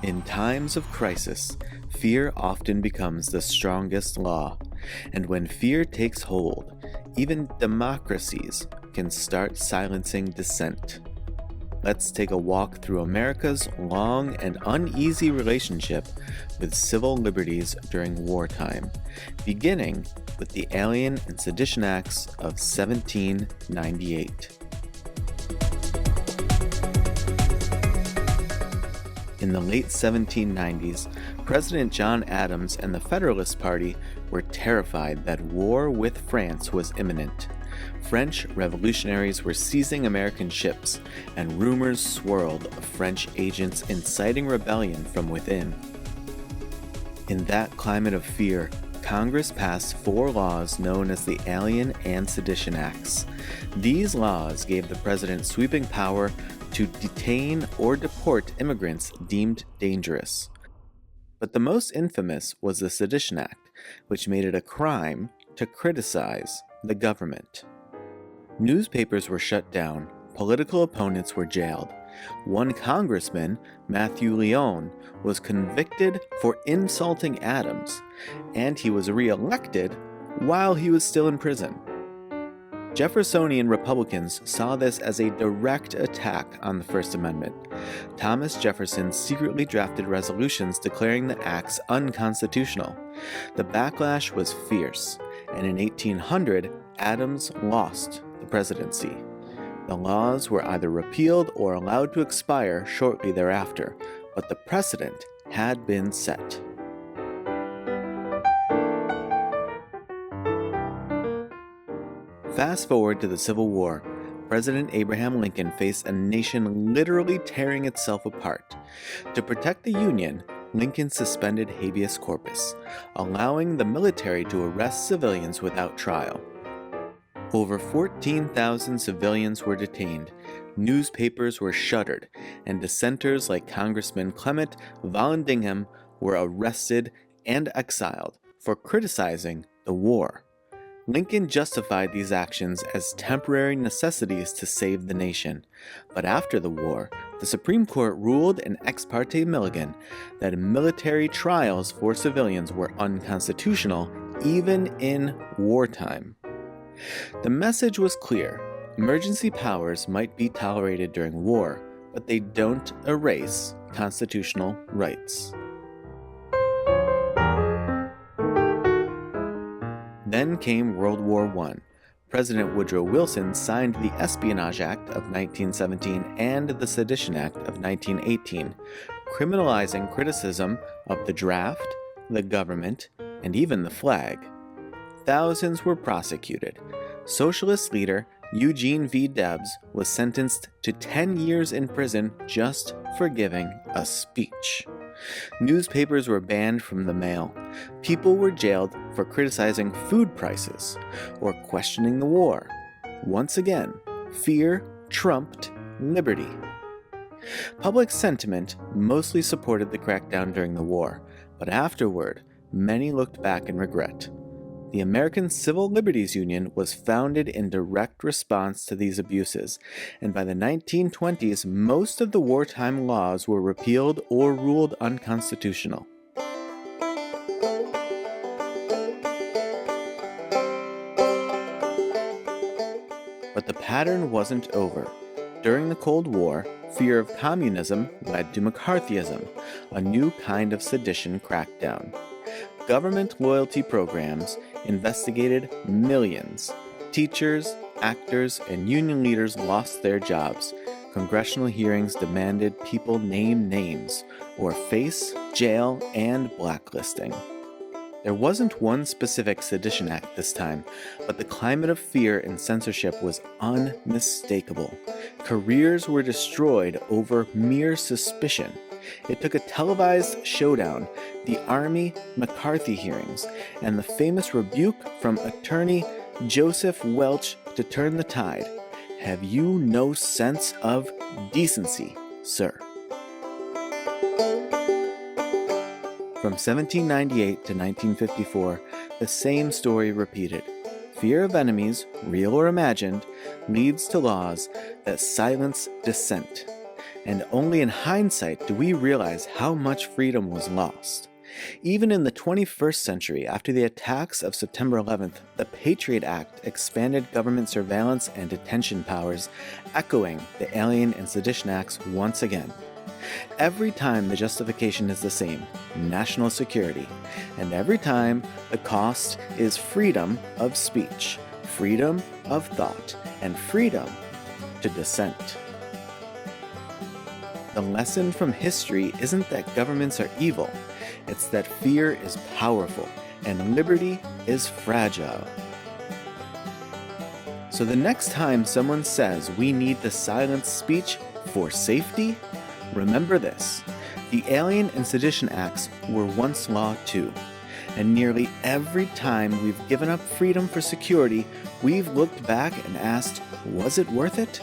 In times of crisis, fear often becomes the strongest law, and when fear takes hold, even democracies can start silencing dissent. Let's take a walk through America's long and uneasy relationship with civil liberties during wartime, beginning with the Alien and Sedition Acts of 1798. In the late 1790s, President John Adams and the Federalist Party were terrified that war with France was imminent. French revolutionaries were seizing American ships, and rumors swirled of French agents inciting rebellion from within. In that climate of fear, Congress passed 4 laws known as the Alien and Sedition Acts. These laws gave the president sweeping power to detain or deport immigrants deemed dangerous. But the most infamous was the Sedition Act, which made it a crime to criticize the government. Newspapers were shut down, political opponents were jailed. One congressman, Matthew Lyon, was convicted for insulting Adams, and he was re-elected while he was still in prison. Jeffersonian Republicans saw this as a direct attack on the First Amendment. Thomas Jefferson secretly drafted resolutions declaring the acts unconstitutional. The backlash was fierce, and in 1800, Adams lost the presidency. The laws were either repealed or allowed to expire shortly thereafter, but the precedent had been set. Fast forward to the Civil War. President Abraham Lincoln faced a nation literally tearing itself apart. To protect the Union, Lincoln suspended habeas corpus, allowing the military to arrest civilians without trial. Over 14,000 civilians were detained, newspapers were shuttered, and dissenters like Congressman Clement Vallandigham were arrested and exiled for criticizing the war. Lincoln justified these actions as temporary necessities to save the nation. But after the war, the Supreme Court ruled in Ex parte Milligan that military trials for civilians were unconstitutional even in wartime. The message was clear. Emergency powers might be tolerated during war, but they don't erase constitutional rights. Then came World War I. President Woodrow Wilson signed the Espionage Act of 1917 and the Sedition Act of 1918, criminalizing criticism of the draft, the government, and even the flag. Thousands were prosecuted. Socialist leader Eugene V. Debs was sentenced to 10 years in prison just for giving a speech. Newspapers were banned from the mail. People were jailed for criticizing food prices or questioning the war. Once again, fear trumped liberty. Public sentiment mostly supported the crackdown during the war, but afterward, many looked back in regret. The American Civil Liberties Union was founded in direct response to these abuses, and by the 1920s, most of the wartime laws were repealed or ruled unconstitutional. But the pattern wasn't over. During the Cold War, fear of communism led to McCarthyism, a new kind of sedition crackdown. Government loyalty programs investigated millions. Teachers, actors, and union leaders lost their jobs. Congressional hearings demanded people name names or face jail and blacklisting. There wasn't one specific Sedition Act this time, but the climate of fear and censorship was unmistakable. Careers were destroyed over mere suspicion. It took a televised showdown, the Army McCarthy hearings, and the famous rebuke from attorney Joseph Welch to turn the tide. Have you no sense of decency, sir? From 1798 to 1954, the same story repeated. Fear of enemies, real or imagined, leads to laws that silence dissent. and only in hindsight do we realize how much freedom was lost. Even in the 21st century, after the attacks of September 11th, the PATRIOT Act expanded government surveillance and detention powers, echoing the Alien and Sedition Acts once again. Every time the justification is the same, national security, and every time the cost is freedom of speech, freedom of thought, and freedom to dissent. The lesson from history isn't that governments are evil, it's that fear is powerful and liberty is fragile. So the next time someone says we need the silent speech for safety, remember this: the Alien and Sedition Acts were once law too, and nearly every time we've given up freedom for security, we've looked back and asked, was it worth it?